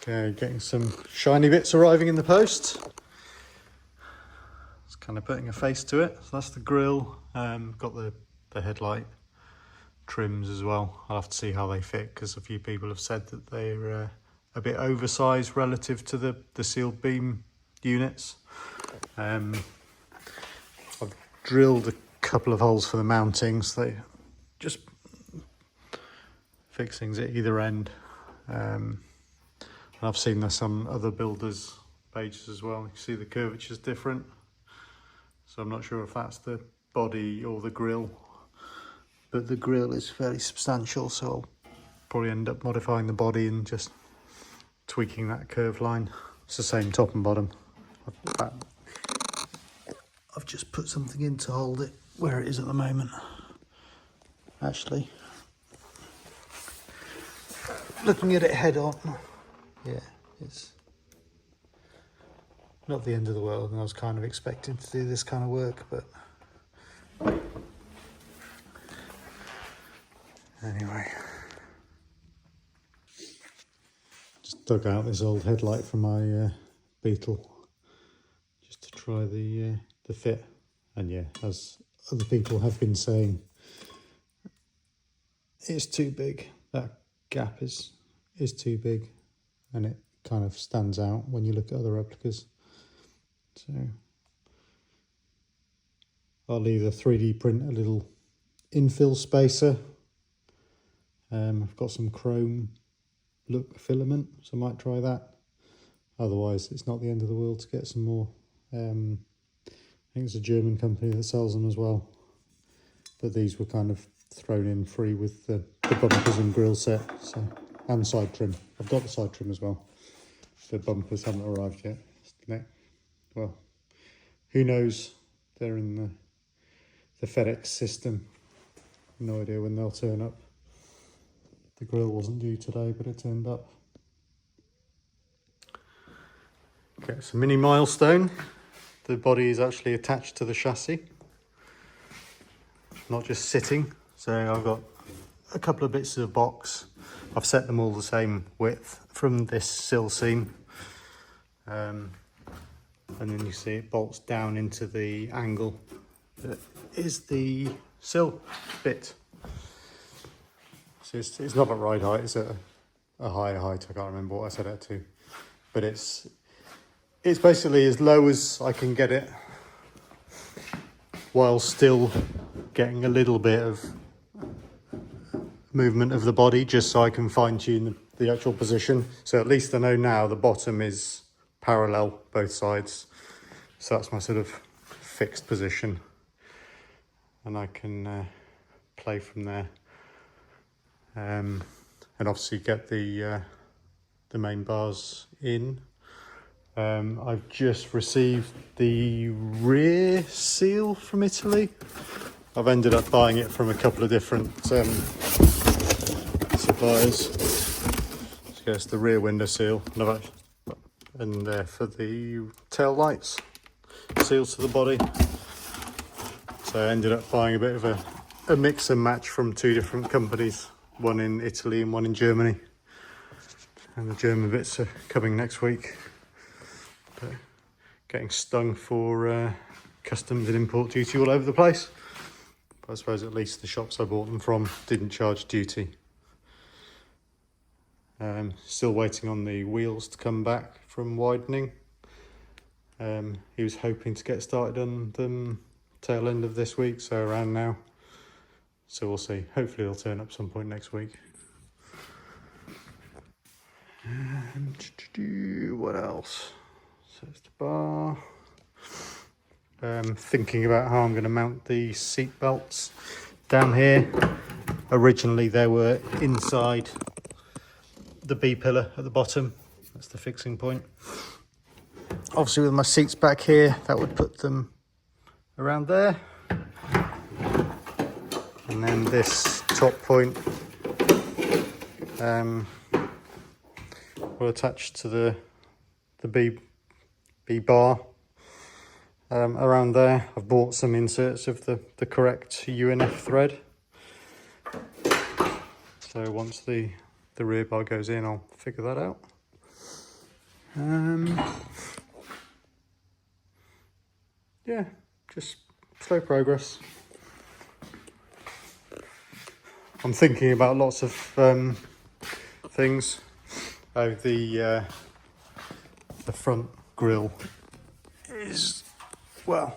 Okay, getting some shiny bits arriving in the post. It's kind of putting a face to it. So that's the grille. Got the headlight trims as well. I'll have to see how they fit because a few people have said that they're a bit oversized relative to the sealed beam units. I've drilled a couple of holes for the mountings. They just fixings at either end. I've seen there's some other builders' pages as well. You see the curvature's different. So I'm not sure if that's the body or the grille. But the grille is fairly substantial, so I'll probably end up modifying the body and just tweaking that curve line. It's the same top and bottom. I've just put something in to hold it where it is at the moment. Actually, looking at it head on, yeah, it's not the end of the world, and I was kind of expecting to do this kind of work, but anyway. Just dug out this old headlight from my Beetle just to try the fit, and yeah, as other people have been saying, it's too big. That gap is too big, and it kind of stands out when you look at other replicas. So I'll either 3D print a little infill spacer. I've got some chrome look filament, so I might try that. Otherwise, it's not the end of the world to get some more. I think it's a German company that sells them as well, but these were kind of thrown in free with the bumpers and grille set, so, and side trim. I've got the side trim as well. The bumpers haven't arrived yet. Well, who knows? They're in the FedEx system. No idea when they'll turn up. The grille wasn't due today, but it turned up. Okay, it's a mini milestone. The body is actually attached to the chassis, not just sitting. So I've got a couple of bits of box. I've set them all the same width from this sill seam. And then you see it bolts down into the angle that is the sill bit. So it's not at ride height, it's at a higher height. I can't remember what I set it to, but it's basically as low as I can get it while still getting a little bit of movement of the body, just so I can fine tune the actual position. So at least I know now the bottom is parallel both sides, so that's my sort of fixed position, and I can play from there, and obviously get the main bars in. I've just received the rear seal from Italy. I've ended up buying it from a couple of different suppliers. So it's the rear window seal, and for the tail lights, seals to the body. So I ended up buying a bit of a mix and match from two different companies, one in Italy and one in Germany. And the German bits are coming next week. But getting stung for customs and import duty all over the place. But I suppose at least the shops I bought them from didn't charge duty. Still waiting on the wheels to come back from widening. He was hoping to get started on them tail end of this week, so around now. So we'll see. Hopefully they'll turn up some point next week. What else? So it's the bar. Thinking about how I'm going to mount the seat belts down here. Originally they were inside the B pillar at the bottom. That's the fixing point. Obviously with my seats back here, that would put them around there. And then this top point will attach to the B bar around there. I've bought some inserts of the correct UNF thread. So once the rear bar goes in, I'll figure that out. Yeah, just slow progress. I'm thinking about lots of things. Oh, the front grille is, well,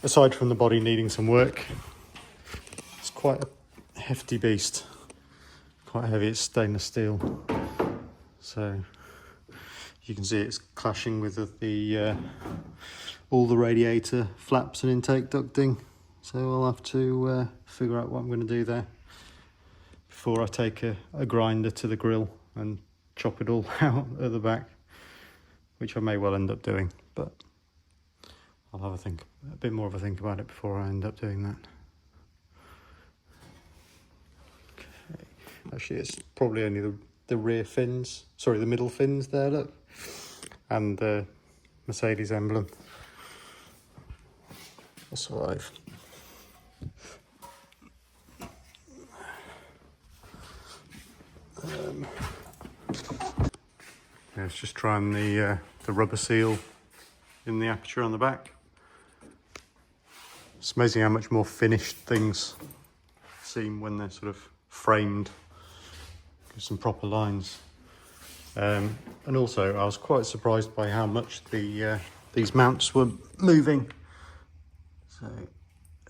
aside from the body needing some work, it's quite a hefty beast. Quite heavy, it's stainless steel. So you can see it's clashing with the all the radiator flaps and intake ducting. So I'll have to figure out what I'm going to do there before I take a grinder to the grill and chop it all out at the back, which I may well end up doing, but I'll have a bit more of a think about it before I end up doing that. Okay. Actually, it's probably only the rear fins, sorry, the middle fins there, look, and the Mercedes emblem. That's all right. Yeah, it's just trying the rubber seal in the aperture on the back. It's amazing how much more finished things seem when they're sort of framed. Give some proper lines. And also, I was quite surprised by how much these mounts were moving. So,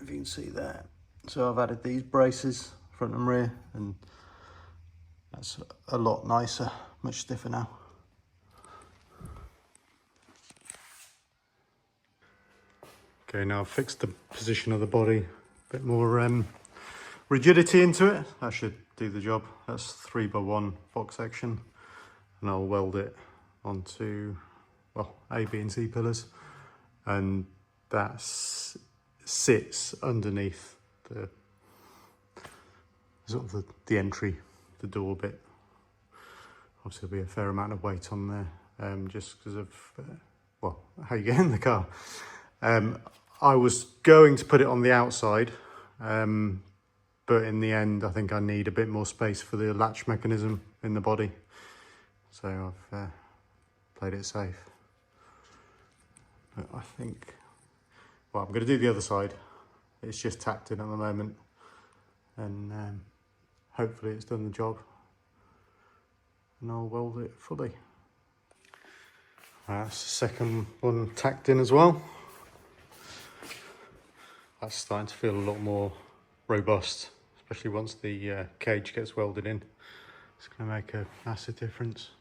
if you can see there. So I've added these braces, front and rear, and that's a lot nicer, much stiffer now. Okay, now I've fixed the position of the body, a bit more rigidity into it. That should do the job. That's 3x1 box section, and I'll weld it onto, well, A, B and C pillars, and that sits underneath the sort of the entry, the door bit. Obviously there'll be a fair amount of weight on there, just because of, well, how you get in the car. I was going to put it on the outside, but in the end I think I need a bit more space for the latch mechanism in the body, so I've played it safe. But I think, well, I'm going to do the other side. It's just tacked in at the moment, and hopefully it's done the job, and I'll weld it fully. That's the second one tacked in as well. That's starting to feel a lot more robust, especially once the cage gets welded in. It's going to make a massive difference.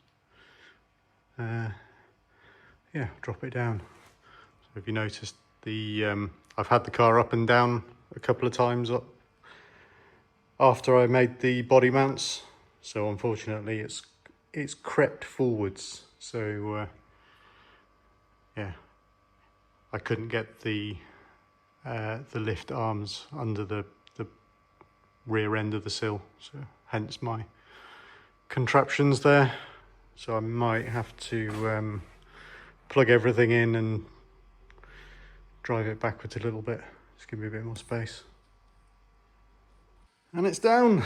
Yeah, drop it down. So if you noticed, I've had the car up and down a couple of times after I made the body mounts. So unfortunately, it's crept forwards. So yeah, I couldn't get the lift arms under the rear end of the sill, so hence my contraptions there. So I might have to plug everything in and drive it backwards a little bit, just give me a bit more space. And it's down.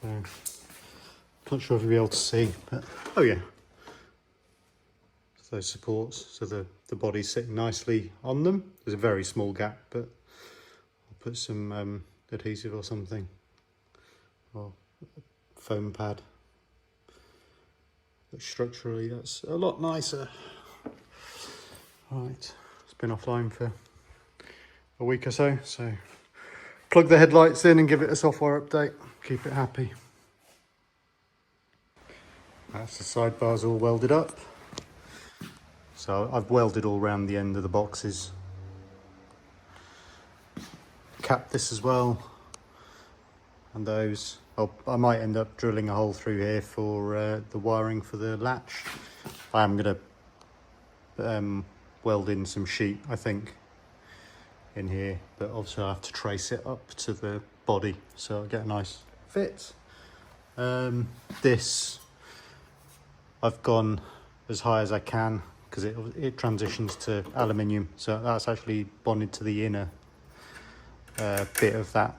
So, not sure if you'll be able to see, but oh yeah. Those supports, so the body's sitting nicely on them. There's a very small gap, but I'll put some adhesive or something, or foam pad. But structurally, that's a lot nicer. Right, it's been offline for a week or so, so plug the headlights in and give it a software update. Keep it happy. That's the sidebars all welded up. So I've welded all around the end of the boxes. Capped this as well. And those. I might end up drilling a hole through here for the wiring for the latch. I am going to weld in some sheet, I think, in here. But obviously I have to trace it up to the body so I'll get a nice fit. This, I've gone as high as I can, because it transitions to aluminium, so that's actually bonded to the inner bit of that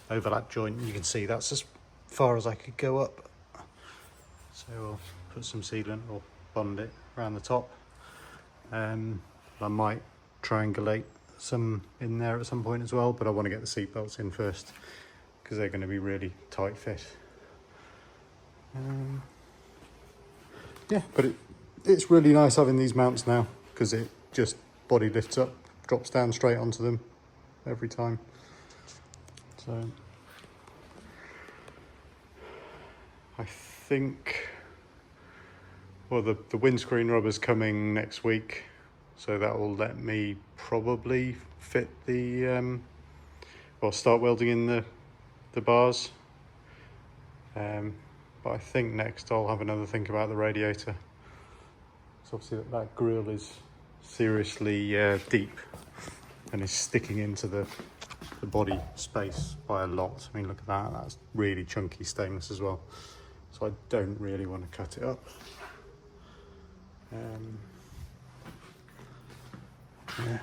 overlap joint. You can see that's as far as I could go up. So we'll put some sealant or bond it around the top. I might triangulate some in there at some point as well, but I want to get the seat belts in first because they're going to be really tight fit. Yeah, but it's really nice having these mounts now because it just body lifts up, drops down straight onto them every time. So I think, well, the windscreen rubber's coming next week, so that will let me probably fit the, well, start welding in the bars. But I think next I'll have another think about the radiator. So obviously that grille is seriously deep and is sticking into the body space by a lot. I mean, look at that, that's really chunky stainless as well. So I don't really want to cut it up. Yeah.